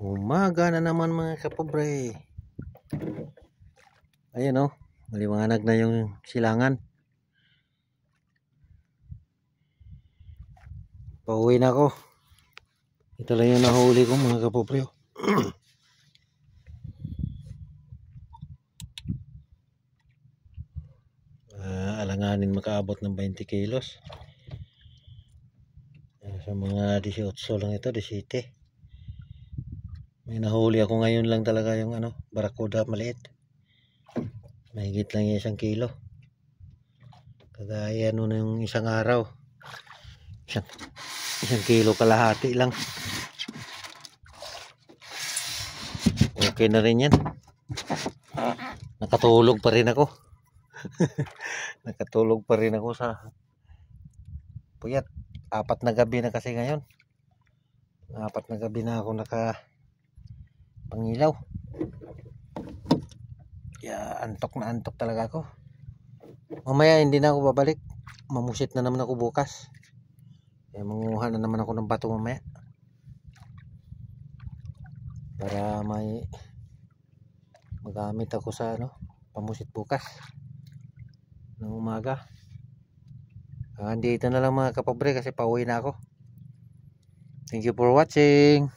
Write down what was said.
Umaga na naman mga kapobre. Ayan o, maliwanag na yung silangan. Pauwi na ako. Ito lang yung nahuli ko mga kapobre. Alanganin makaabot ng 20 kilos. Sa mga 18 lang ito, 17. May nahuli ako ngayon lang talaga yung barakuda maliit. Mahigit lang yung 1 kilo. Kagaya na yung isang araw. 1 kilo kalahati lang. Okay na rin yan. Nakatulog pa rin ako. Nakatulog pa rin ako sa puyat. 4 na gabi na kasi ngayon. 4 na gabi na ako pangilaw. Kaya antok na antok talaga ako. Mamaya hindi na ako babalik. Mamusit na naman ako bukas. Kaya manguha na naman ako ng bato mamaya. Para may magamit ako sa pamusit bukas ng umaga. Andito na lang mga kapobre kasi pauwi na ako. Thank you for watching.